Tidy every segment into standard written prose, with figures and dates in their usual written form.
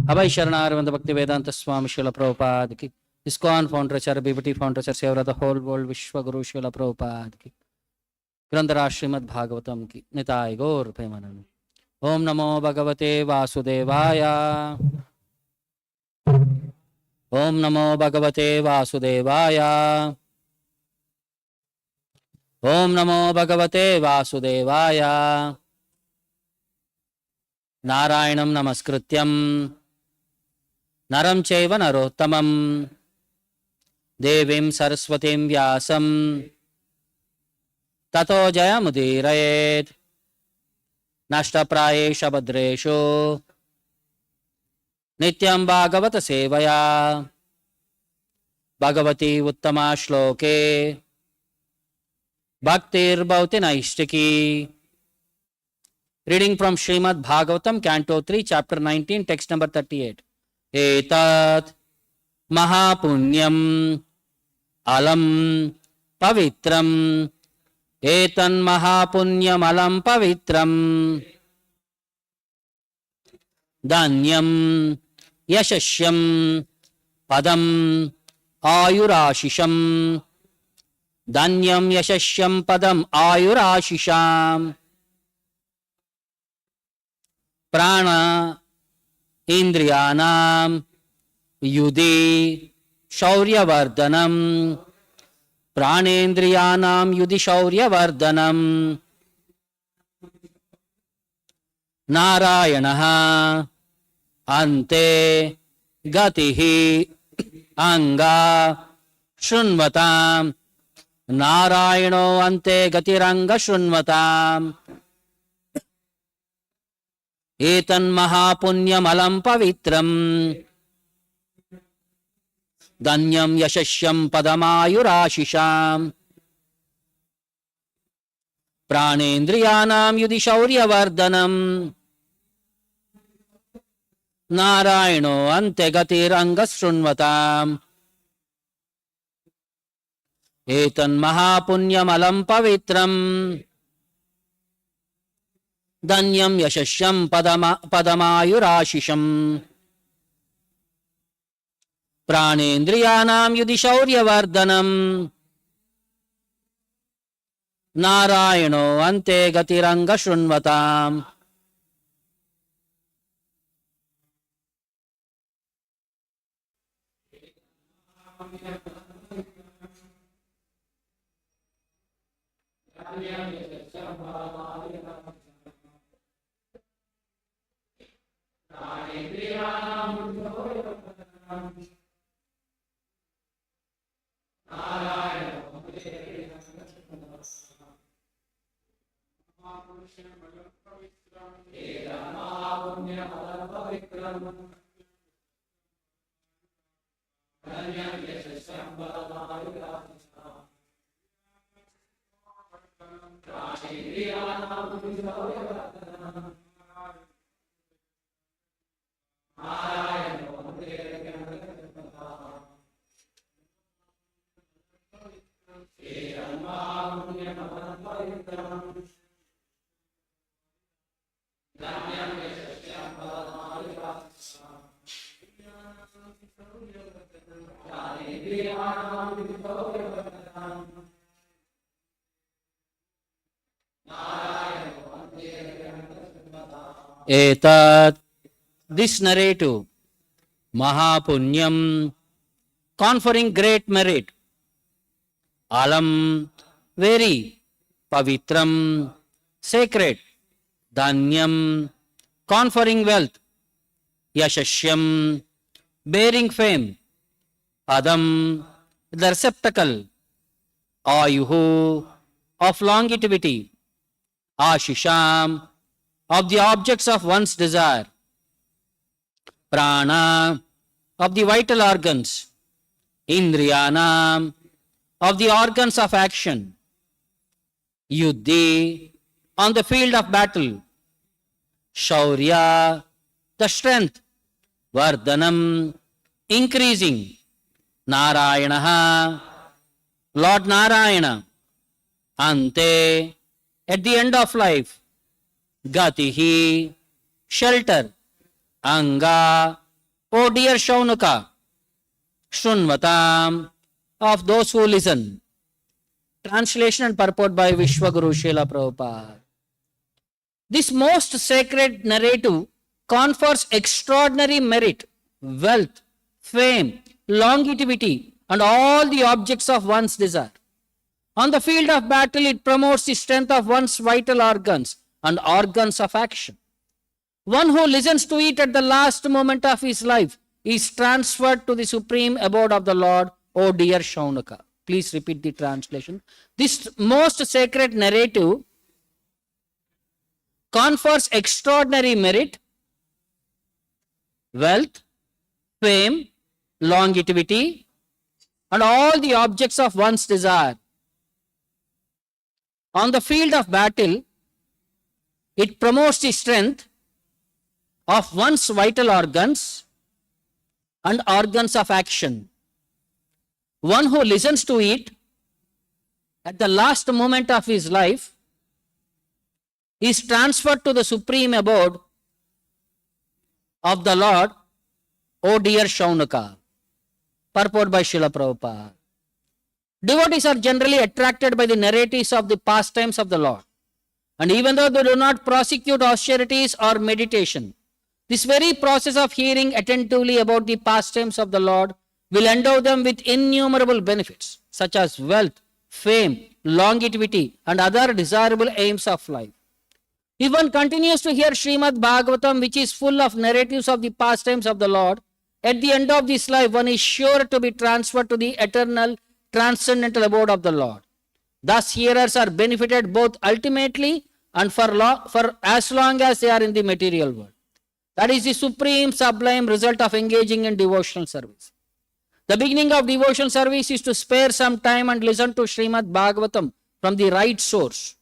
Abhay Sharanarvanda Bhakti Vedanta Swami Srila Prabhupada ki. ISKCON founder Acharya BBT founder Acharya Sevara the whole world Vishwa Guru Srila Prabhupada ki. Grandhara Srimad Bhagavatam ki. Nitai Gaur Premanand. Om Namo Bhagavate Vasudevaya. Om Namo Bhagavate Vasudevaya. Om Namo Bhagavate Vasudevaya. Narayanam Namaskrityam Naram Chaiva Narottamam Devim Saraswatim Vyasam Tato Jayamudirayet Nashtaprayesha Bhadreshu Nityam Bhagavata Sevaya Bhagavati Uttama Shloke Bhaktir Bhauti Naishtiki. Reading from Srimad Bhagavatam, Canto 3, Chapter 19, text number 38. Etat Mahapunyam Alam Pavitram. Etan Mahapunyam Alam Pavitram. Danyam Yashashyam Padam Ayurashisham. Danyam Yashashyam Padam Ayurashisham. Prana Indriyanam Yudhi Shauryavardhanam. Pranendriyanam Yudhi Shauryavardhanam. Narayanaha Ante Gatihi Anga Shunvatam. Narayano Ante Gatiranga Shunvatam. Etan Mahapunyam Alam Pavitram. Danyam Yashashyam Padamayurashisham. Pranendriyanam Yudhi Shauryavardhanam. Narayano Ante Gatiranga Shunvatam. Etan Mahapunyam Alam Pavitram. Danyam Yashashyam Padamayurashisham. Pranendriyanam Yudhi Shauryavardhanam. Narayano Ante Gatiranga Shunvatam. Etat, this narrative, Mahapunyam, conferring great merit, Alam, very, Pavitram, sacred, Danyam, conferring wealth, Yashashyam, bearing fame, Padam, the receptacle, Ayuhu, of longevity, Ashisham, of the objects of one's desire, Prana, of the vital organs, Indriyana, of the organs of action, Yuddhi, on the field of battle, Shaurya, the strength, Vardhanam, increasing, Narayanaha, Lord Narayana, Ante, at the end of life, Gatihi, shelter, Anga, O dear Śaunaka, Shrunvatam, of those who listen. Translation and purport by Vishwaguru Srila Prabhupada. This most sacred narrative confers extraordinary merit, wealth, fame, longevity, and all the objects of one's desire. On the field of battle, it promotes the strength of one's vital organs and organs of action. One who listens to it at the last moment of his life is transferred to the supreme abode of the Lord, O dear Śaunaka. Please repeat the translation. This most sacred narrative confers extraordinary merit, wealth, fame, longevity, and all the objects of one's desire. On the field of battle, it promotes the strength of one's vital organs and organs of action. One who listens to it at the last moment of his life is transferred to the supreme abode of the Lord, O dear Śaunaka. Purport by Srila Prabhupada. Devotees are generally attracted by the narratives of the pastimes of the Lord. And even though they do not prosecute austerities or meditation, this very process of hearing attentively about the pastimes of the Lord will endow them with innumerable benefits, such as wealth, fame, longevity, and other desirable aims of life. If one continues to hear Srimad Bhagavatam, which is full of narratives of the pastimes of the Lord, at the end of this life, one is sure to be transferred to the eternal, transcendental abode of the Lord. Thus, hearers are benefited both ultimately and for as long as they are in the material world. That is the supreme, sublime result of engaging in devotional service. The beginning of devotional service is to spare some time and listen to Srimad Bhagavatam from the right source.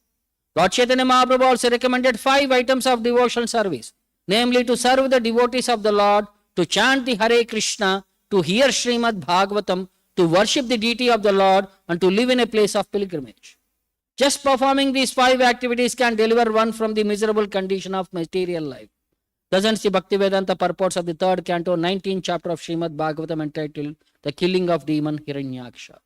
Lord Chaitanya Mahaprabhu also recommended 5 items of devotional service, namely to serve the devotees of the Lord, to chant the Hare Krishna, to hear Srimad Bhagavatam, to worship the deity of the Lord, and to live in a place of pilgrimage. Just performing these 5 activities can deliver one from the miserable condition of material life. Doesn't the Bhaktivedanta purports of the 3rd canto, 19th chapter of Srimad Bhagavatam entitled The Killing of Demon Hiranyaksha.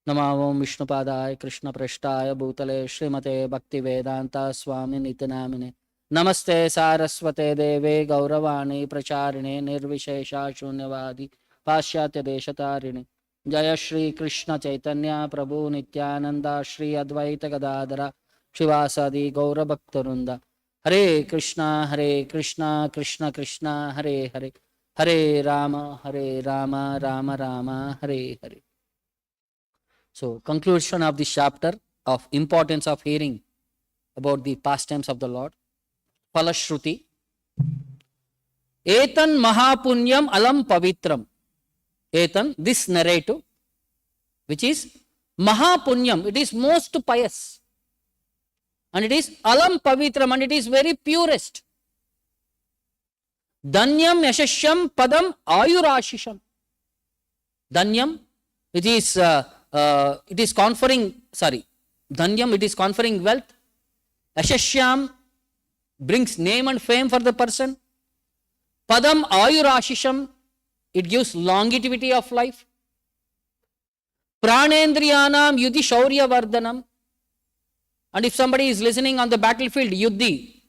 Namo Vishnupadaya Krishna Prashtaya Bhutale Srimate Bhaktivedanta Swamy Nitanamine Namaste Saraswate Deve Gauravani Pracharine Nirvishesha Shunyavadi Pashyatya Deshatarine Jaya Shri Krishna Chaitanya Prabhu Nityananda Shri Advaita Gadadara Shivasadi Gaura Bhaktarunda Hare Krishna Krishna Krishna Hare Hare Hare Rama Rama Rama Hare Hare. So, conclusion of this chapter of importance of hearing about the pastimes of the Lord. Falashruti. Etan Mahapunyam Alam Pavitram. Etan, this narrative, which is Mahapunyam, it is most pious. And it is Alam Pavitram, and it is very purest. Danyam Yashashyam Padam Ayurashisham. Danyam, it is conferring wealth. Yashashyam brings name and fame for the person. Padam Ayurashisham, it gives longevity of life. Pranendriyanam Yudhi Shaurya Vardhanam. And if somebody is listening on the battlefield, Yuddhi,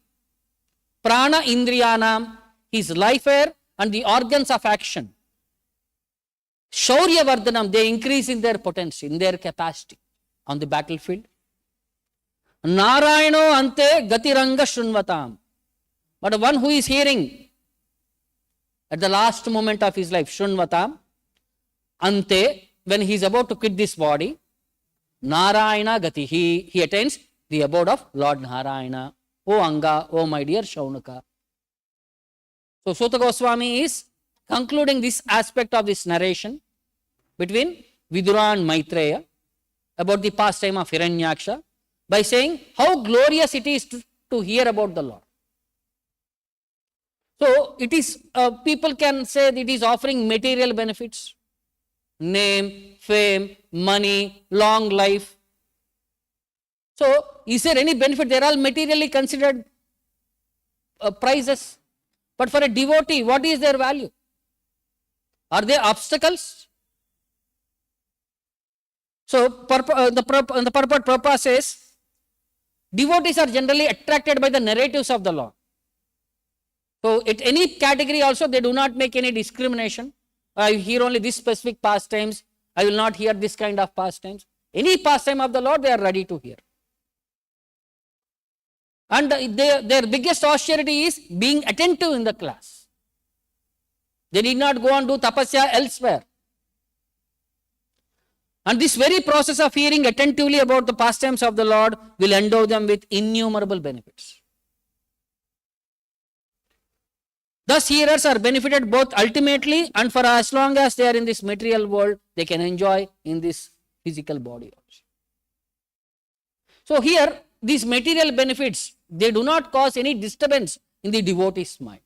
Prana Indriyanam, his life air and the organs of action. Shaurya Vardhanam, they increase in their potency, in their capacity on the battlefield. Narayano Ante Gatiranga Shrunvatam. But one who is hearing at the last moment of his life, Shrunvatam, Ante, when he is about to quit this body, Narayana Gati, he attains the abode of Lord Narayana. O Anga, O my dear Śaunaka. So Suta Goswami is concluding this aspect of this narration between Vidura and Maitreya about the pastime of Hiranyaksha by saying how glorious it is to hear about the Lord. So it is, people can say that it is offering material benefits, name, fame, money, long life. So is there any benefit? They are all materially considered prizes. But for a devotee, what is their value? Are they obstacles? So, the purport Prabhupada says, devotees are generally attracted by the narratives of the Lord. So, at any category also, they do not make any discrimination. I hear only this specific pastimes. I will not hear this kind of pastimes. Any pastime of the Lord, they are ready to hear. And their biggest austerity is being attentive in the class. They need not go and do tapasya elsewhere. And this very process of hearing attentively about the pastimes of the Lord will endow them with innumerable benefits. Thus, hearers are benefited both ultimately and for as long as they are in this material world, they can enjoy in this physical body also. So here, these material benefits, they do not cause any disturbance in the devotee's mind.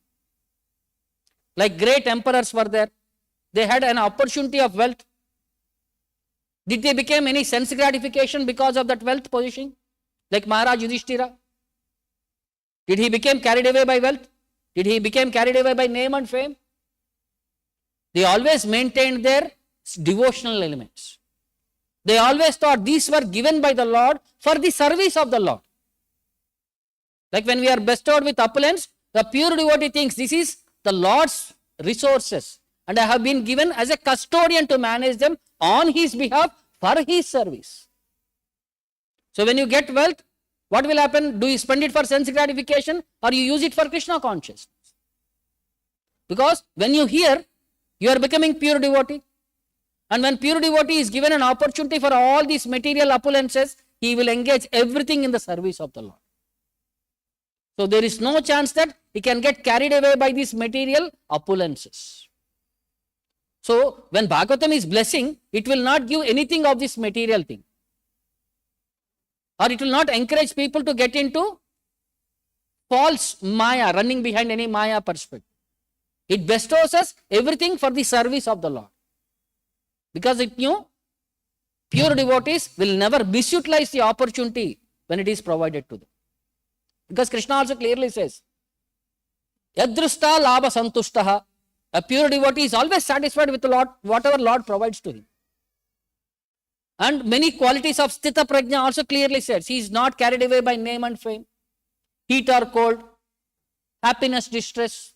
Like great emperors were there. They had an opportunity of wealth. Did they become any sense gratification because of that wealth position? Like Maharaj Yudhishthira. Did he become carried away by wealth? Did he become carried away by name and fame? They always maintained their devotional elements. They always thought these were given by the Lord for the service of the Lord. Like when we are bestowed with opulence, the pure devotee thinks this is the Lord's resources and I have been given as a custodian to manage them on his behalf for his service. So when you get wealth, what will happen? Do you spend it for sense gratification or you use it for Krishna consciousness? Because when you hear, you are becoming pure devotee. And when pure devotee is given an opportunity for all these material opulences, he will engage everything in the service of the Lord. So there is no chance that he can get carried away by these material opulences. So when Bhagavatam is blessing, it will not give anything of this material thing. Or it will not encourage people to get into false maya, running behind any maya perspective. It bestows us everything for the service of the Lord. Because it knew pure devotees will never misutilize the opportunity when it is provided to them. Because Krishna also clearly says, Yadrusta labha santushtaha. A pure devotee is always satisfied with the Lord, whatever Lord provides to him. And many qualities of Sthita Prajna also clearly says, he is not carried away by name and fame, heat or cold, happiness, distress.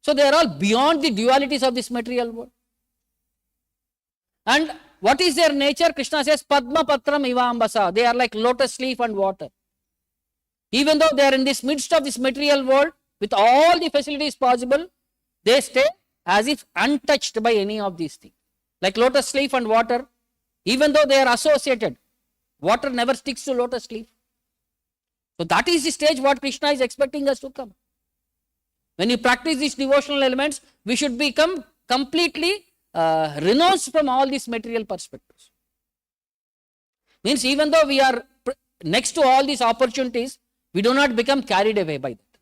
So they are all beyond the dualities of this material world. And what is their nature? Krishna says, Padma Patram Ivambasa. They are like lotus leaf and water. Even though they are in this midst of this material world, with all the facilities possible, they stay as if untouched by any of these things. Like lotus leaf and water, even though they are associated, water never sticks to lotus leaf. So that is the stage what Krishna is expecting us to come. When you practice these devotional elements, we should become completely renounced from all these material perspectives. Means even though we are next to all these opportunities, we do not become carried away by that.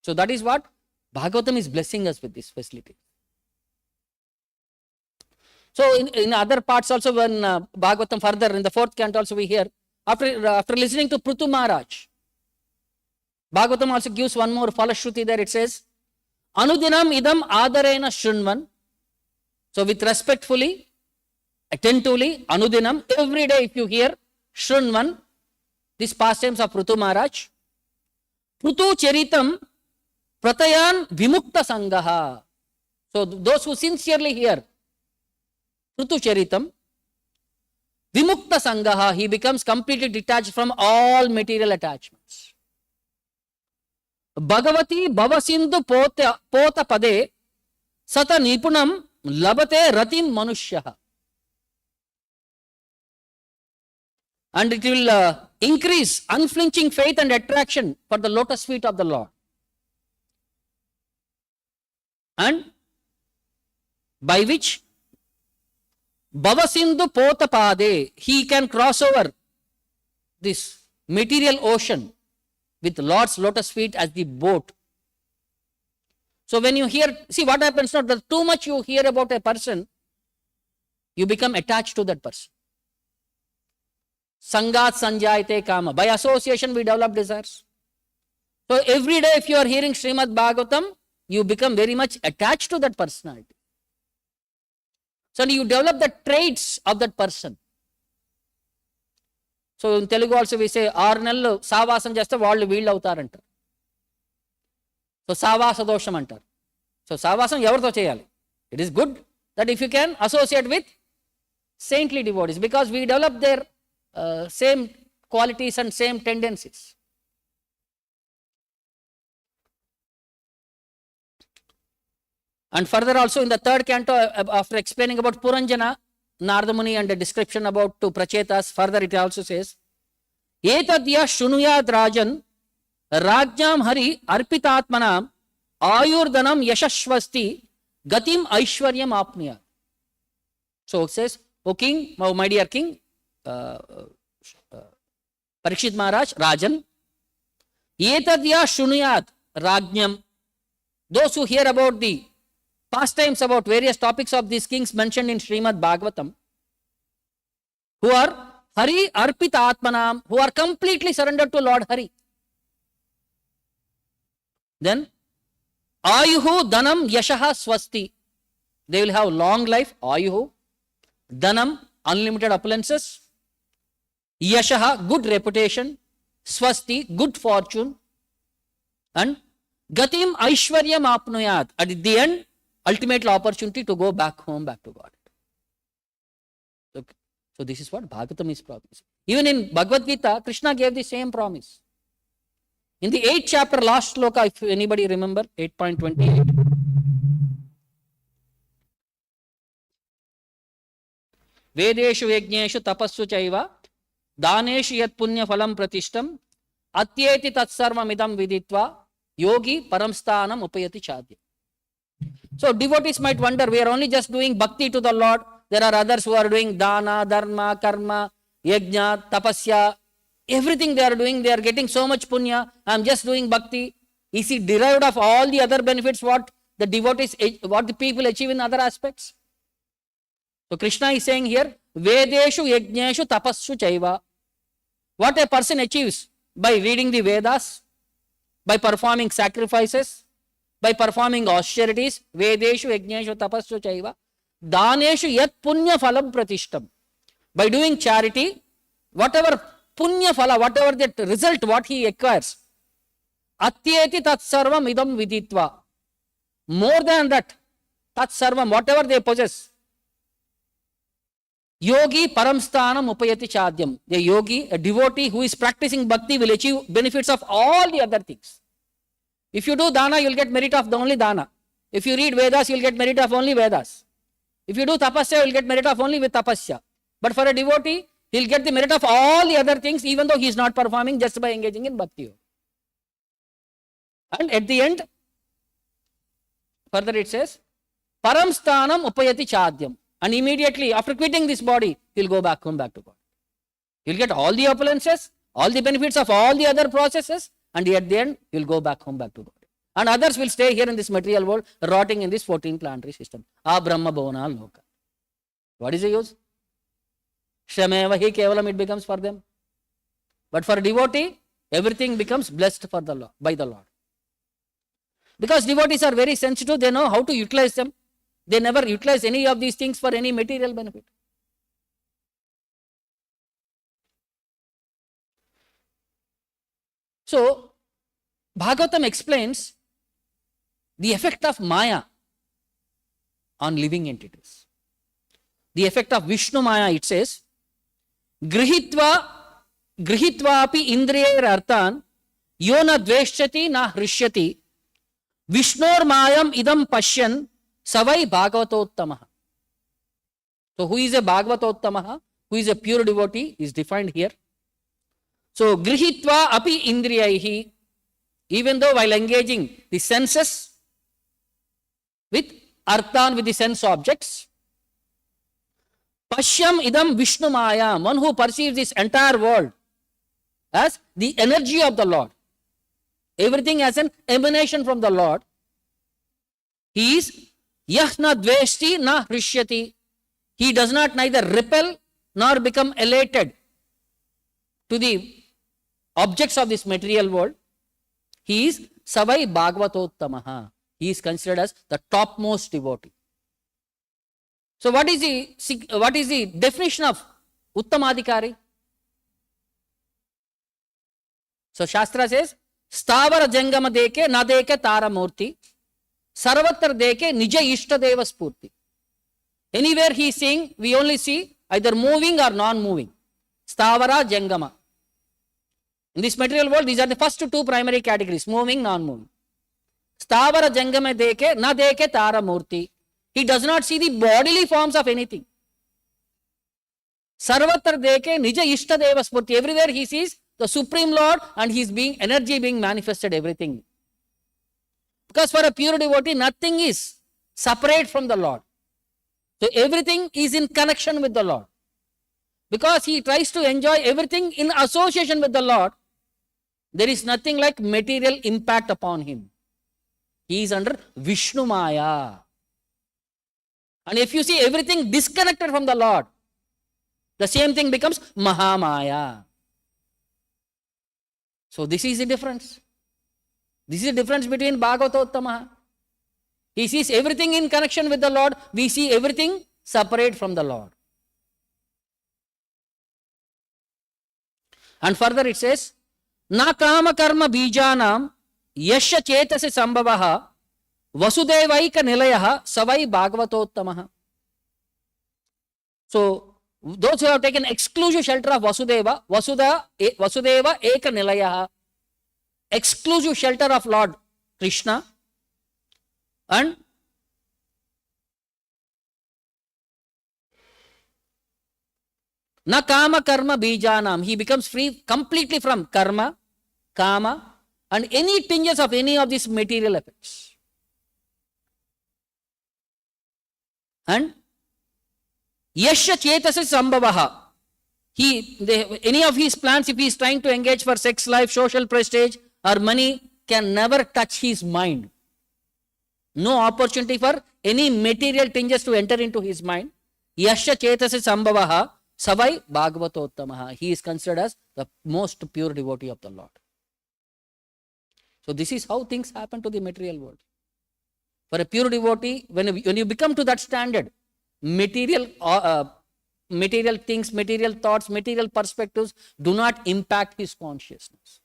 So that is what Bhagavatam is blessing us with this facility. So in other parts also, when Bhagavatam further in the 4th canto also we hear, after listening to Prithu Maharaj, Bhagavatam also gives one more falashruti there. It says, Anudinam idam adarena shrunvan. So with respectfully, attentively, Anudinam, every day if you hear shrunvan, these pastimes of Prithu Maharaj, Prithu charitam pratayan vimukta sangaha. So those who sincerely hear Prithu charitam, vimukta sangaha, he becomes completely detached from all material attachments. Bhagavati bhavasindu pota pade sata nipunam labate ratin manushyaha. And it will increase unflinching faith and attraction for the lotus feet of the Lord. And by which Bhavasindu Potapade, he can cross over this material ocean with Lord's lotus feet as the boat. So when you hear, see what happens now, the too much you hear about a person, you become attached to that person. Sangat sanjayate kama. By association we develop desires. So every day if you are hearing Srimad Bhagavatam, you become very much attached to that personality. So you develop the traits of that person. So in Telugu also we say, 6 నెలలు సావాసం చేస్తే వాళ్ళు వీళ్ళు అవుతారంటారు. So సావాస దోషం అంటారు. So సావాసం ఎవరితో చేయాలి? It is good that if you can associate with saintly devotees, because we develop their same qualities and same tendencies. And further also in the third canto, after explaining about Puranjana, Narada Muni, and the description about to Prachetas, further it also says, Etadya Shunuyad Rajan Rajyam Hari Arpitatmanam Ayurdanam Yashashvasti Gatim Aishwaryam Apniya. So it says, O king, my dear king, Parikshit Maharaj, Rajan, Etadya Shunuyad Rajyam, those who hear about the pastimes about various topics of these kings mentioned in Srimad Bhagavatam, who are Hari Arpita Atmanam, who are completely surrendered to Lord Hari. Then, Ayuhu Dhanam Yashaha Swasti, they will have long life. Ayuhu, Dhanam, unlimited opulences, Yashaha, good reputation, Swasti, good fortune, and Gatim Aishwaryam Apnuyat, at the end, ultimate opportunity to go back home, back to God. So this is what Bhagavatam is promising. Even in Bhagavad Gita, Krishna gave the same promise. In the 8th chapter, last Shloka, if anybody remember, 8.28. Vedeshu yajneshu tapassu chaiva daneshu yat punya phalam pratishtam atyeti tatsarvam idam viditva yogi paramsthanam upayati chadya. So devotees might wonder, we are only just doing bhakti to the Lord. There are others who are doing dana, dharma, karma, yajna, tapasya. Everything they are doing, they are getting so much punya. I am just doing bhakti. Is it derived of all the other benefits what the devotees, what the people achieve in other aspects? So Krishna is saying here, Vedeshu yajneshu tapassu chaiva. What a person achieves by reading the Vedas, by performing sacrifices, by performing austerities, Vedeshu yajneshu tapassu chaiva, daneshu yat punya phalam pratishtam. By doing charity, whatever punya phala, whatever that result, what he acquires, atyeti tat sarvam idam viditva. More than that, tat sarvam, whatever they possess, yogi paramsthanam upayati chadyam. The yogi, a devotee who is practicing bhakti, will achieve benefits of all the other things. If you do dana, you will get merit of the only dana. If you read Vedas, you will get merit of only Vedas. If you do tapasya, you will get merit of only with tapasya. But for a devotee, he will get the merit of all the other things, even though he is not performing, just by engaging in bhakti. And at the end, further it says, paramsthanam upayati chadyam. And immediately after quitting this body, he will go back home, back to God. He will get all the opulences, all the benefits of all the other processes, and at the end, he will go back home, back to God. And others will stay here in this material world, rotting in this 14 planetary system. Brahma bhavana loka. What is the use? Shrameva hi kevalam, it becomes for them. But for a devotee, everything becomes blessed for the Lord, by the Lord. Because devotees are very sensitive, they know how to utilize them. They never utilize any of these things for any material benefit. So, Bhagavatam explains the effect of Maya on living entities. The effect of Vishnu Maya, it says, Grihitva api indriyair arthan yo na dveshchati na hrishyati Vishnor mayam idam pashyan savai bhagavatottamaha. So who is a bhagavatottamaha? Who is a pure devotee is defined here. So grihitva api indriyaihi, even though while engaging the senses with arthan, with the sense objects, pashyam idam Vishnu mayam, one who perceives this entire world as the energy of the Lord, everything as an emanation from the Lord, he is yah na dveshti na hrishyati. He does not neither repel nor become elated to the objects of this material world. He is savai bhagavatottamaha. He is considered as the topmost devotee. So what is the definition of Uttamadhikari? So Shastra says, Stavara Jangama deke na deke Tara Murti, Sarvatra deke Nija Ishta Deva Spurti. Anywhere he is saying, we only see either moving or non-moving. Stavara Jangama. In this material world, these are the first two primary categories, moving, non-moving. Stavara Jangama deke na deke Tara Murti. He does not see the bodily forms of anything. Sarvatra deke Nija Ishta Deva Spurti. Everywhere he sees the Supreme Lord and his energy being manifested, everything. Because for a pure devotee, nothing is separate from the Lord. So everything is in connection with the Lord. Because he tries to enjoy everything in association with the Lord, there is nothing like material impact upon him. He is under Vishnu Maya. And if you see everything disconnected from the Lord, the same thing becomes Maha Maya. So this is the difference. This is the difference between Bhagavatottama. He sees everything in connection with the Lord. We see everything separate from the Lord. And further it says, Na kama karma bijanam yasya chetasi sambhavaha vasudevaika nilayaha savai bhagavatottamaha. So those who have taken exclusive shelter of Vasudeva eka nilayaha, exclusive shelter of Lord Krishna, and na kama karma bijanam, he becomes free completely from karma, kama, and any tinges of any of these material effects. And yasya chetasi sambhavaha, any of his plans, if he is trying to engage for sex life, social prestige or money, can never touch his mind. No opportunity for any material tinges to enter into his mind. Yasya chetasi sambhavaha savai bhagavatottamaha. He is considered as the most pure devotee of the Lord. So this is how things happen to the material world. For a pure devotee, when you become to that standard, material things, material thoughts, material perspectives do not impact his consciousness.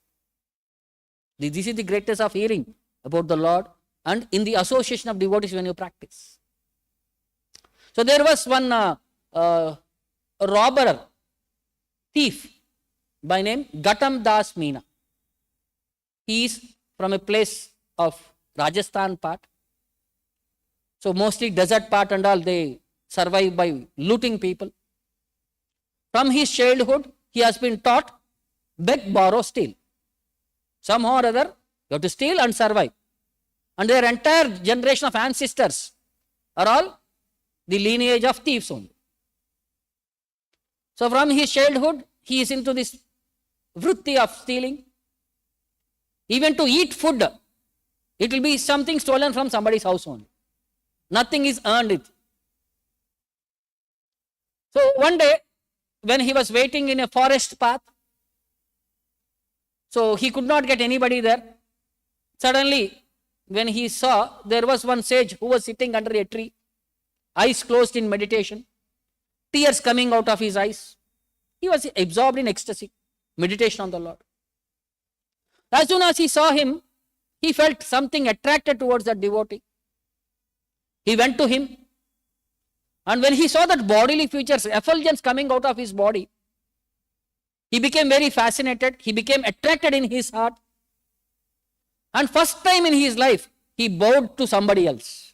This is the greatness of hearing about the Lord and in the association of devotees when you practice. So there was one robber, thief by name Gatam Das Meena. He is from a place of Rajasthan part. So mostly desert part and all, they survive by looting people. From his childhood, he has been taught beg, borrow, steal. Somehow or other, you have to steal and survive. And their entire generation of ancestors are all the lineage of thieves only. So from his childhood, he is into this vritti of stealing. Even to eat food, it will be something stolen from somebody's house only. Nothing is earned it. So one day, when he was waiting in a forest path, so he could not get anybody there. Suddenly, when he saw, there was one sage who was sitting under a tree, eyes closed in meditation, tears coming out of his eyes. He was absorbed in ecstasy, meditation on the Lord. As soon as he saw him, he felt something attracted towards that devotee. He went to him, and when he saw that bodily features, effulgence coming out of his body, he became very fascinated. He became attracted in his heart. And first time in his life, he bowed to somebody else.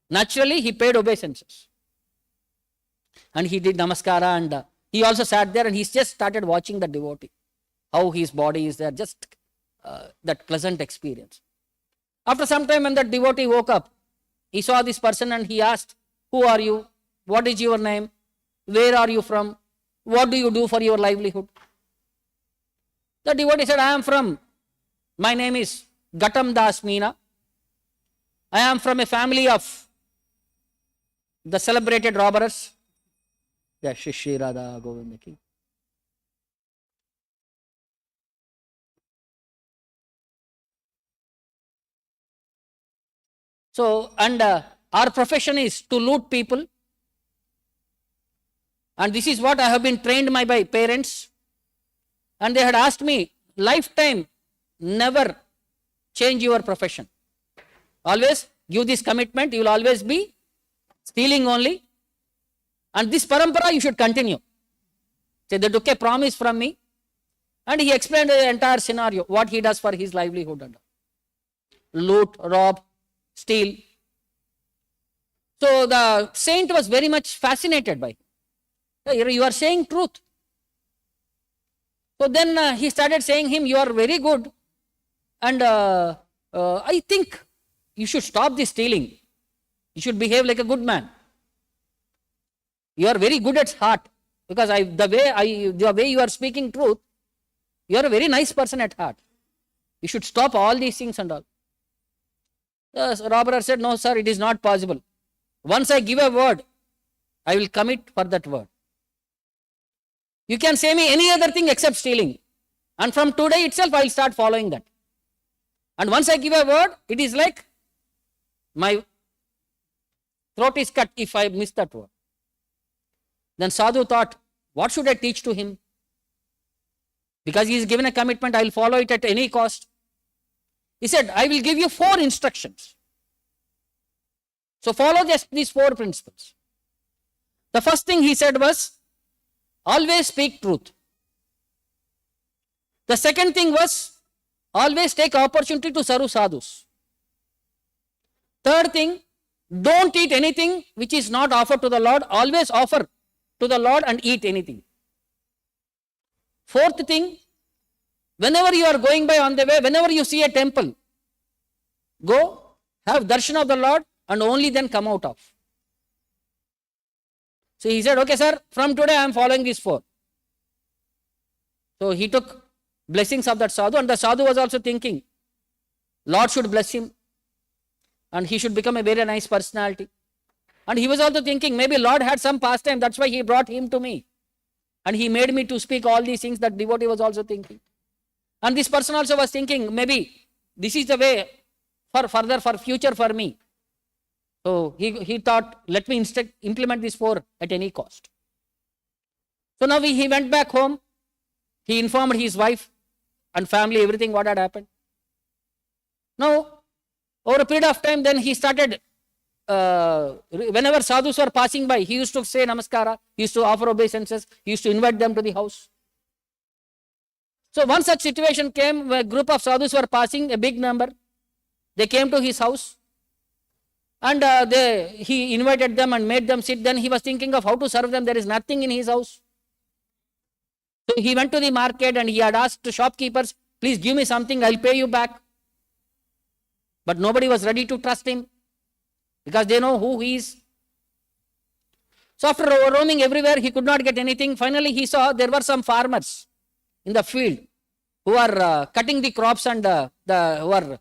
Naturally, he paid obeisances. And he did namaskara, and he also sat there and he just started watching the devotee. How his body is there, just that pleasant experience. After some time, when that devotee woke up, he saw this person and he asked, "Who are you? What is your name? Where are you from? What do you do for your livelihood?" The devotee said, my name is Gatam Das Meena. I am from a family of the celebrated robbers. Shri Radha Govinda Ki. So, and our profession is to loot people. And this is what I have been trained by parents. And they had asked me, lifetime, never change your profession. Always give this commitment, you will always be stealing only. And this parampara you should continue. So they took a promise from me. And he explained the entire scenario, what he does for his livelihood. Loot, rob, steal. So the saint was very much fascinated by him. You are saying truth. So then he started saying him, you are very good. And I think you should stop this stealing. You should behave like a good man. You are very good at heart. Because the way you are speaking truth, you are a very nice person at heart. You should stop all these things and all. The robber said, no sir, it is not possible. Once I give a word, I will commit for that word. You can say me any other thing except stealing. And from today itself, I will start following that. And once I give a word, it is like my throat is cut if I miss that word. Then Sadhu thought, what should I teach to him? Because he is given a commitment, I will follow it at any cost. He said, I will give you 4 instructions. So follow these 4 principles. The first thing he said was, always speak truth. The second thing was, always take opportunity to serve sadhus. Third thing, don't eat anything which is not offered to the Lord. Always offer to the Lord and eat anything. Fourth thing, whenever you are going by on the way, whenever you see a temple, go, have darshan of the Lord and only then come out of. So he said, okay sir, from today I am following these 4. So he took blessings of that sadhu, and the sadhu was also thinking, Lord should bless him and he should become a very nice personality. And he was also thinking, maybe Lord had some pastime, that's why he brought him to me. And he made me to speak all these things. That devotee was also thinking. And this person also was thinking, maybe this is the way for future for me. So he thought, let me implement these 4 at any cost. So now he went back home. He informed his wife and family, everything what had happened. Now, over a period of time, then he started, whenever sadhus were passing by, he used to say namaskara, he used to offer obeisances, he used to invite them to the house. So one such situation came where a group of sadhus were passing, a big number. They came to his house and he invited them and made them sit. Then he was thinking of how to serve them. There is nothing in his house. So he went to the market and he had asked the shopkeepers, please give me something, I will pay you back. But nobody was ready to trust him because they know who he is. So after roaming everywhere, he could not get anything. Finally, he saw there were some farmers in the field who are cutting the crops and who are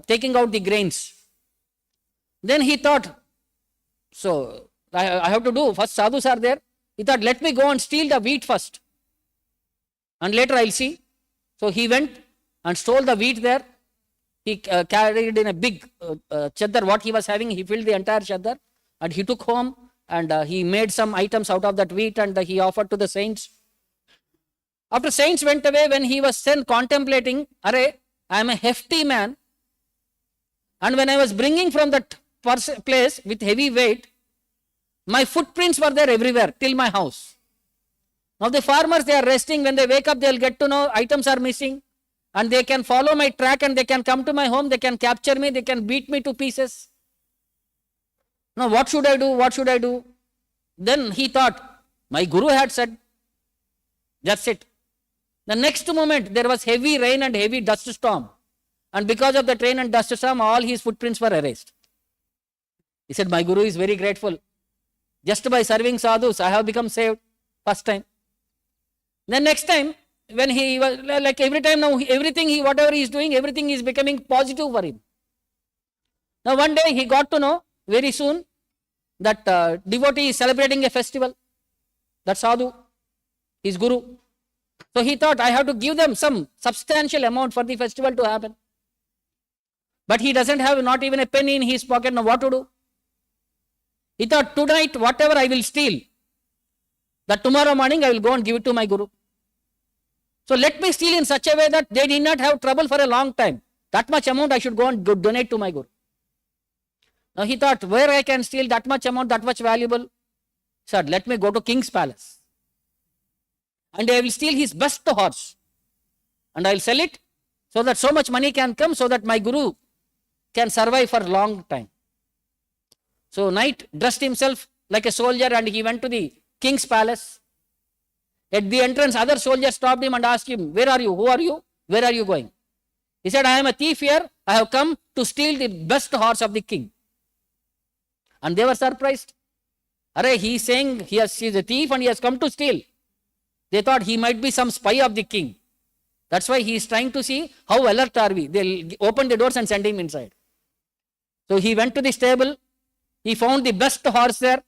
taking out the grains. Then he thought, so I have to do, first sadhus are there. He thought, let me go and steal the wheat first. And later I will see. So he went and stole the wheat there. He carried in a big chadar what he was having. He filled the entire chadar and he took home and he made some items out of that wheat and he offered to the saints. After saints went away, when he was then contemplating, I am a hefty man, and when I was bringing from that place with heavy weight, my footprints were there everywhere till my house. Now the farmers, they are resting. When they wake up, they will get to know items are missing and they can follow my track and they can come to my home, they can capture me, they can beat me to pieces. Now what should I do? What should I do? Then he thought, my guru had said, that's it. The next moment, there was heavy rain and heavy dust storm. And because of the rain and dust storm, all his footprints were erased. He said, my guru is very grateful. Just by serving sadhus, I have become saved first time. Then next time, when he was like every time now, everything whatever he is doing, everything is becoming positive for him. Now one day he got to know very soon that devotee is celebrating a festival. That sadhu, his guru. So he thought, I have to give them some substantial amount for the festival to happen. But he doesn't have not even a penny in his pocket. Now what to do? He thought, tonight whatever I will steal, that tomorrow morning I will go and give it to my Guru. So let me steal in such a way that they did not have trouble for a long time. That much amount I should go and donate to my Guru. Now he thought, where I can steal that much amount, that much valuable? Said, let me go to king's palace. And I will steal his best horse. And I will sell it so that so much money can come so that my Guru can survive for a long time. So Knight dressed himself like a soldier and he went to the king's palace. At the entrance, other soldiers stopped him and asked him, where are you? Who are you? Where are you going? He said, I am a thief here. I have come to steal the best horse of the king. And they were surprised. Arey, he is saying he is a thief and he has come to steal. They thought he might be some spy of the king. That's why he is trying to see how alert are we. They'll open the doors and send him inside. So he went to the stable. He found the best horse there.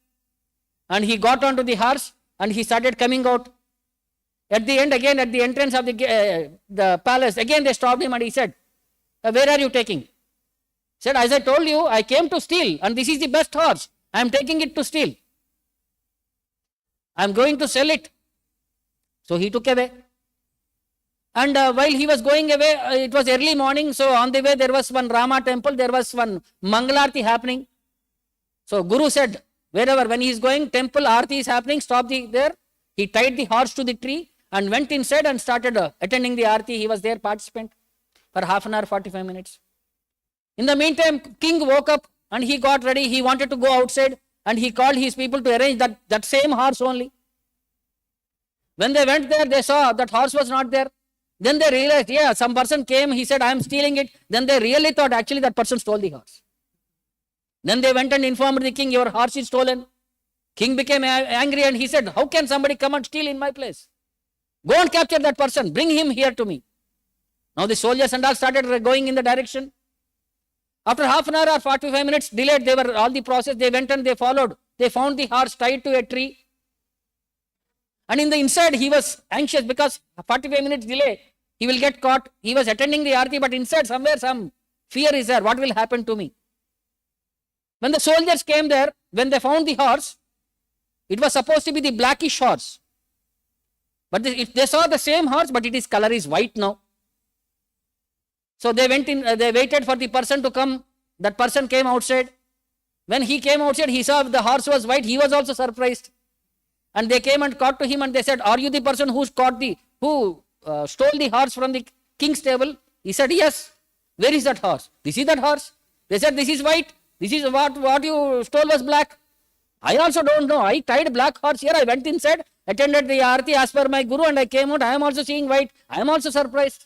And he got onto the horse and he started coming out. At the end, again, at the entrance of the palace, again they stopped him and he said, where are you taking? He said, as I told you, I came to steal and this is the best horse. I am taking it to steal. I am going to sell it. So he took away. And while he was going away, it was early morning. So on the way, there was one Rama temple. There was one Mangalarti happening. So Guru said, wherever, when he is going, temple Aarti is happening, stop there. He tied the horse to the tree and went inside and started attending the Aarti. He was there, participant, for half an hour, 45 minutes. In the meantime, king woke up and he got ready. He wanted to go outside and he called his people to arrange that same horse only. When they went there, they saw that horse was not there. Then they realized, yeah, some person came, he said, I am stealing it. Then they really thought actually that person stole the horse. Then they went and informed the king, your horse is stolen. King became angry and he said, how can somebody come and steal in my place? Go and capture that person, bring him here to me. Now the soldiers and all started going in the direction. After half an hour or 45 minutes delayed, they were all the process, they went and they followed. They found the horse tied to a tree. And in the inside, he was anxious because 45 minutes delay, he will get caught. He was attending the Aarti, but inside somewhere some fear is there. What will happen to me? When the soldiers came there, when they found the horse, it was supposed to be the blackish horse. But if they saw the same horse, but its color is white now. So they went in, they waited for the person to come. That person came outside. When he came outside, he saw the horse was white. He was also surprised. And they came and caught to him and they said, are you the person who stole the horse from the king's stable? He said, yes. Where is that horse? This is that horse. They said, this is white. This is what you stole was black. I also don't know. I tied black horse here. I went inside, attended the Aarti as per my Guru and I came out. I am also seeing white. I am also surprised.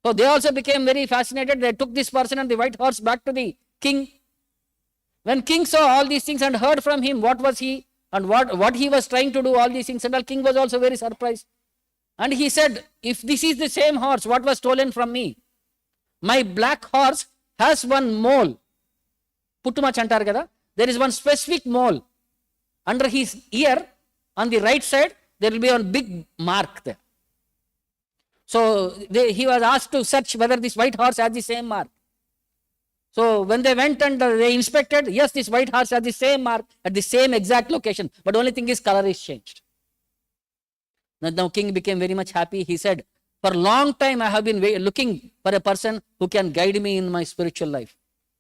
So they also became very fascinated. They took this person and the white horse back to the king. When king saw all these things and heard from him what was he and what he was trying to do, all these things, and all, king was also very surprised. And he said, if this is the same horse, what was stolen from me? My black horse has one mole. Puttuma chantar kada. There is one specific mole. Under his ear, on the right side, there will be a big mark there. So he was asked to search whether this white horse has the same mark. So when they went and they inspected, yes, this white horse has the same mark at the same exact location. But only thing is color is changed. Now king became very much happy. He said, for a long time I have been looking for a person who can guide me in my spiritual life.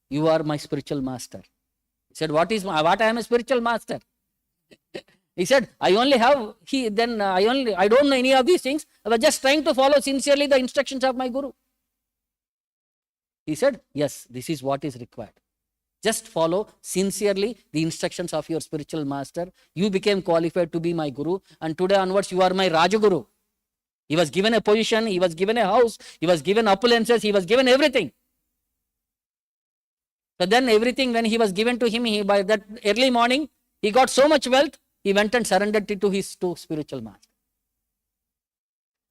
You are my spiritual master. He said, what I am a spiritual master? He said, I don't know any of these things. I was just trying to follow sincerely the instructions of my Guru. He said, yes, this is what is required. Just follow sincerely the instructions of your spiritual master. You became qualified to be my Guru. And today onwards, you are my Rajaguru. He was given a position. He was given a house. He was given opulences. He was given everything. So then everything, when he was given to him, by that early morning, he got so much wealth, he went and surrendered it to his spiritual master.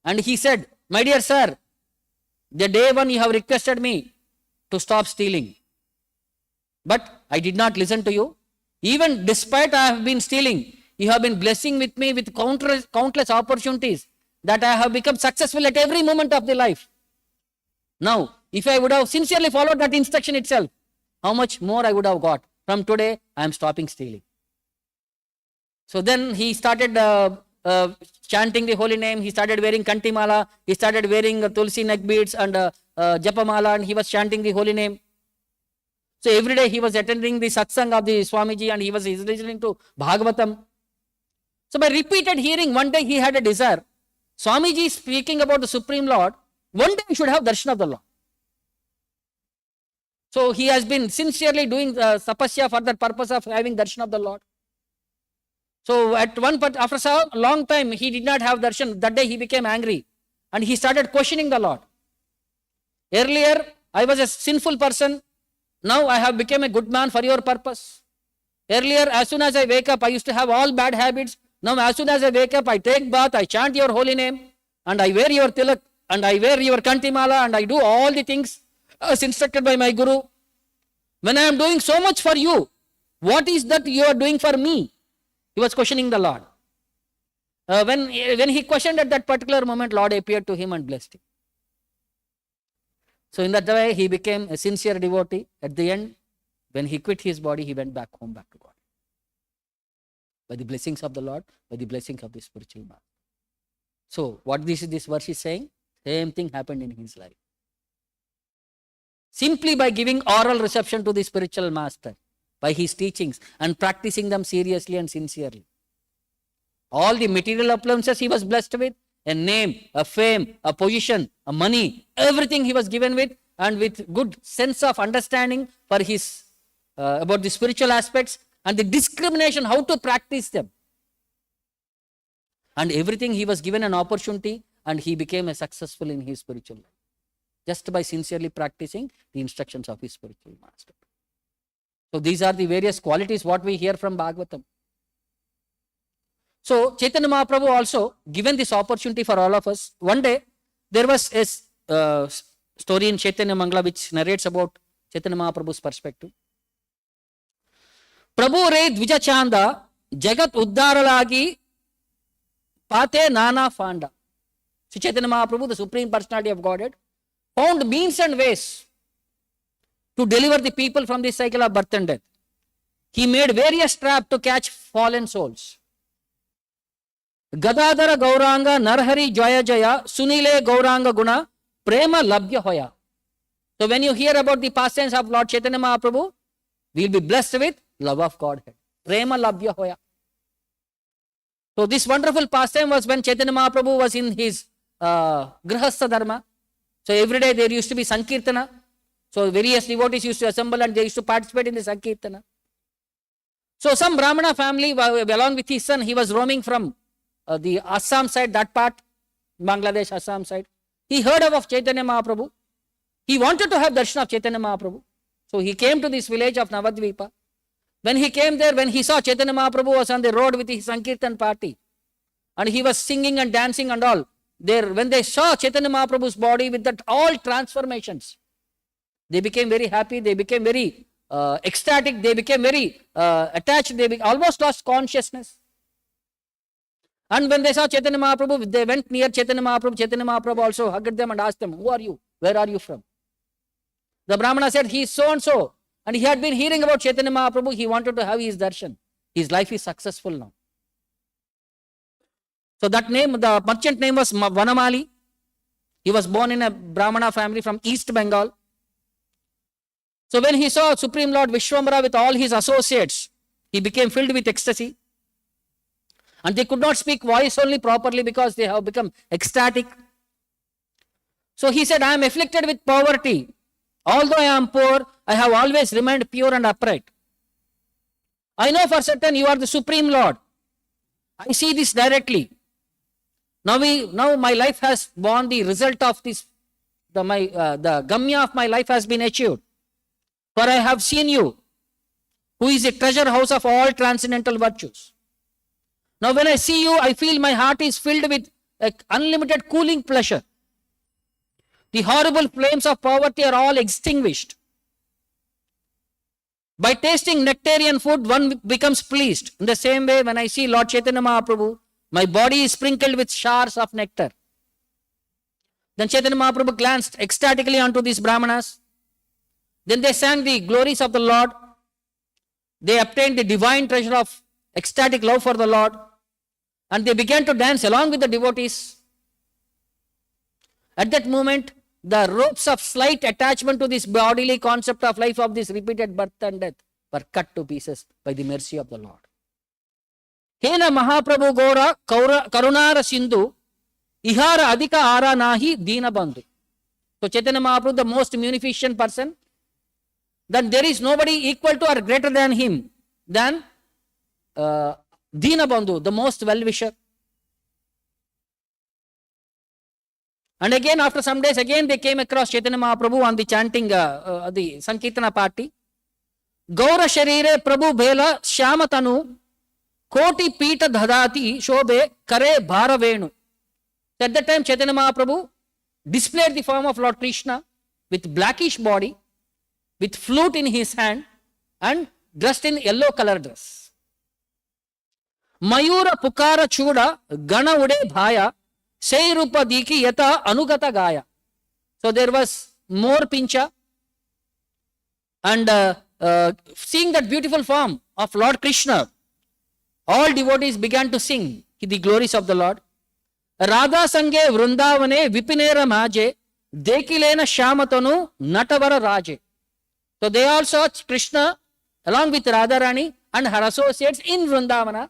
And he said, my dear sir, the day one you have requested me to stop stealing, but I did not listen to you. Even despite I have been stealing, you have been blessing with me with countless opportunities that I have become successful at every moment of the life. Now, if I would have sincerely followed that instruction itself, how much more I would have got From today, I am stopping stealing. So then he started chanting the holy name. He started wearing kantimala. He started wearing tulsi neck beads and japamala, and he was chanting the holy name. So every day he was attending the satsang of the Swamiji, and he was listening to Bhagavatam. So by repeated hearing, one day he had a desire. Swamiji is speaking about the Supreme Lord. One day he should have darshan of the Lord. So he has been sincerely doing tapasya for the purpose of having darshan of the Lord. So after a long time, he did not have darshan. That day he became angry and he started questioning the Lord. Earlier, I was a sinful person. Now I have become a good man for your purpose. Earlier, as soon as I wake up, I used to have all bad habits. Now as soon as I wake up, I take bath, I chant your holy name, and I wear your tilak, and I wear your kantimala, and I do all the things as instructed by my Guru. When I am doing so much for you, what is that you are doing for me? He was questioning the Lord. When he questioned at that particular moment, Lord appeared to him and blessed him. So in that way, he became a sincere devotee. At the end, when he quit his body, he went back home, back to God. By the blessings of the Lord, by the blessings of the spiritual master. So what this verse is saying, same thing happened in his life. Simply by giving oral reception to the spiritual master, by his teachings and practicing them seriously and sincerely. All the material appliances he was blessed with, a name, a fame, a position, a money, everything he was given with, and with good sense of understanding for his about the spiritual aspects and the discrimination, how to practice them. And everything he was given an opportunity, and he became a successful in his spiritual life. Just by sincerely practicing the instructions of his spiritual master. So these are the various qualities what we hear from Bhagavatam. So Chaitanya Mahaprabhu also given this opportunity for all of us. One day there was a story in Chaitanya Mangala which narrates about Chaitanya Mahaprabhu's perspective. Prabhu re dvija chanda jagat uddaralagi pate nana fanda. So Chaitanya Mahaprabhu, the Supreme Personality of Godhead, found means and ways to deliver the people from the cycle of birth and death. He made various traps to catch fallen souls. Gadadara Gauranga Narhari Jaya Jaya Sunile Gauranga Guna Prema Labhya Hoya. So when you hear about the pastimes of Lord Chaitanya Mahaprabhu, we will be blessed with love of Godhead. Prema Labhya Hoya. So this wonderful pastime was when Chaitanya Mahaprabhu was in his Grihastha Dharma. So every day there used to be Sankirtana. So various devotees used to assemble and they used to participate in the Sankirtana. So some Brahmana family, along with his son, he was roaming from the Assam side, that part, Bangladesh, Assam side. He heard of Chaitanya Mahaprabhu. He wanted to have darshan of Chaitanya Mahaprabhu. So he came to this village of Navadvipa. When he came there, when he saw Chaitanya Mahaprabhu was on the road with his Sankirtan party, and he was singing and dancing and all, there, when they saw Chaitanya Mahaprabhu's body with that all transformations, they became very happy, they became very ecstatic, they became very attached, they almost lost consciousness. And when they saw Chaitanya Mahaprabhu, they went near Chaitanya Mahaprabhu also hugged them and asked them, who are you? Where are you from? The Brahmana said, he is so and so. And he had been hearing about Chaitanya Mahaprabhu, he wanted to have his darshan. His life is successful now. So that name, the merchant name was Vanamali. He was born in a Brahmana family from East Bengal. So when he saw Supreme Lord Vishwambara with all his associates, he became filled with ecstasy. And they could not speak voice only properly because they have become ecstatic. So he said, I am afflicted with poverty. Although I am poor, I have always remained pure and upright. I know for certain you are the Supreme Lord. I see this directly. Now my life has borne the result of this. The gamya of my life has been achieved. For I have seen you, who is a treasure house of all transcendental virtues. Now when I see you, I feel my heart is filled with unlimited cooling pleasure. The horrible flames of poverty are all extinguished. By tasting nectarian food, one becomes pleased. In the same way, when I see Lord Chaitanya Mahaprabhu, my body is sprinkled with showers of nectar. Then Chaitanya Mahaprabhu glanced ecstatically onto these Brahmanas. Then they sang the glories of the Lord. they obtained the divine treasure of ecstatic love for the Lord, and they began to dance along with the devotees. At that moment, the ropes of slight attachment to this bodily concept of life of this repeated birth and death were cut to pieces by the mercy of the Lord. Hena Mahaprabhu Gora Karunara Sindhu Ihara Adhika Ara Nahi Dina Bandhu. So Chaitanya Mahaprabhu, the most munificent person, then there is nobody equal to or greater than him, than Dina Bandhu, the most well-wisher. And again, after some days, again they came across Chaitanya Mahaprabhu on the chanting, the Sankirtana party. Gaura Sharire Prabhu Bhela Shyamatanu Koti Pita Dhadati Shobhe Kare Bharavenu. At that time, Chaitanya Mahaprabhu displayed the form of Lord Krishna with blackish body, with flute in his hand, and dressed in yellow color dress. Mayura Pukara Chuda Gana Ude Bhaya Seirupa Diki Yata Anugata Gaya. So there was more pincha, and seeing that beautiful form of Lord Krishna, all devotees began to sing the glories of the Lord. Radha Sange Vrundavane Vipinera Maje Dekilena Shamatanu Natavara Raje. So they all saw Krishna along with Radharani and her associates in Vrundavana,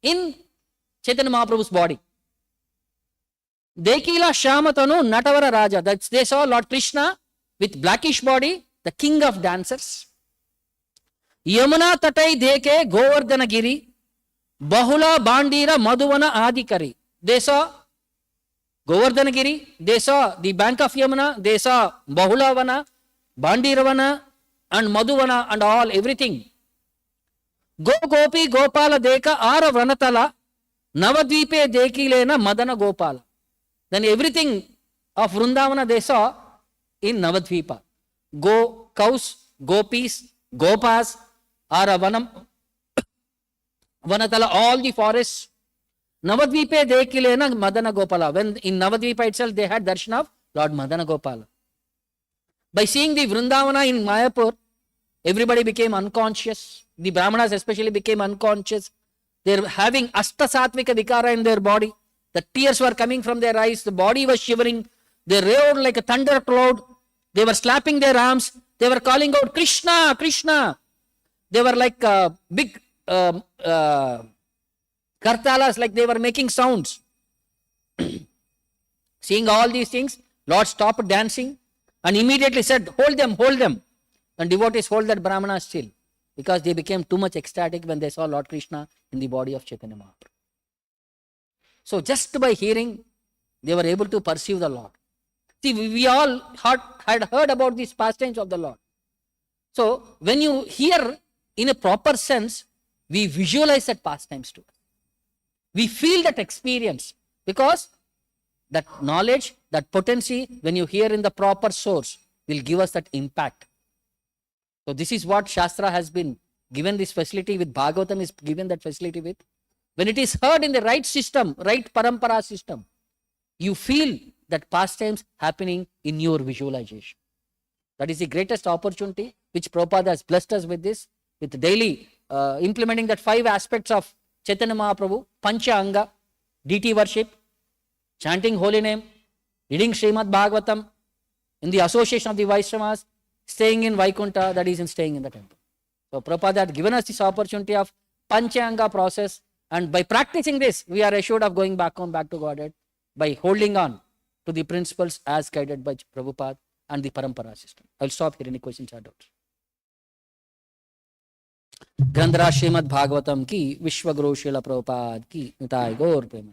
in Chaitanya Mahaprabhu's body. Dekila Shamatanu Natavara Raja. That they saw Lord Krishna with blackish body, the king of dancers. Yamuna Tatai Deke Govardhana Giri Bahula Bandira Madhuvana Adikari. They saw Govardhana Giri, they saw the bank of Yamuna, they saw Bahulavana, Bandiravana, and Madhuvana, and all, everything. Go Gopi Gopala Deka Ara Vranatala Navadvipe Dekilena Madana Gopala. Then everything of Vrundavana they saw in Navadvipa. Go, cows, gopis, gopas, Ara Vanam, Vanatala, all the forests. Navadvipe Dekilena Madana Gopala. When in Navadvipa itself they had darshan of Lord Madana Gopala. By seeing the Vrundavana in Mayapur, everybody became unconscious. The Brahmanas especially became unconscious. They were having Ashtasatvika Vikara in their body. The tears were coming from their eyes. The body was shivering. They roared like a thunder cloud. They were slapping their arms. They were calling out, Krishna, Krishna. They were like big kartalas, like they were making sounds. Seeing all these things, Lord stopped dancing and immediately said, hold them, hold them. And devotees hold that Brahmana still, because they became too much ecstatic when they saw Lord Krishna in the body of Chaitanya Mahaprabhu. So just by hearing, they were able to perceive the Lord. See, we all had heard about these pastimes of the Lord. So when you hear in a proper sense, we visualize that pastimes too. We feel that experience, because that knowledge, that potency, when you hear in the proper source, will give us that impact. So this is what Shastra has been given this facility with. Bhagavatam is given that facility with. When it is heard in the right system, right parampara system, you feel that pastimes happening in your visualization. That is the greatest opportunity which Prabhupada has blessed us with this, with daily implementing that 5 aspects of Chaitanya Mahaprabhu, Pancha Anga, deity worship, chanting holy name, reading Srimad Bhagavatam, in the association of the Vaishnavas, staying in Vaikuntha, that is in staying in the temple. So Prabhupada had given us this opportunity of Pancha Anga process, and by practicing this, we are assured of going back to Godhead by holding on to the principles as guided by Prabhupada and the parampara system. I will stop here. Any questions or doubts? ग्रंथराज Shrimad Bhagavatam की विश्व गुरु श्रील प्रभुपाद की निताय गौर प्रेम।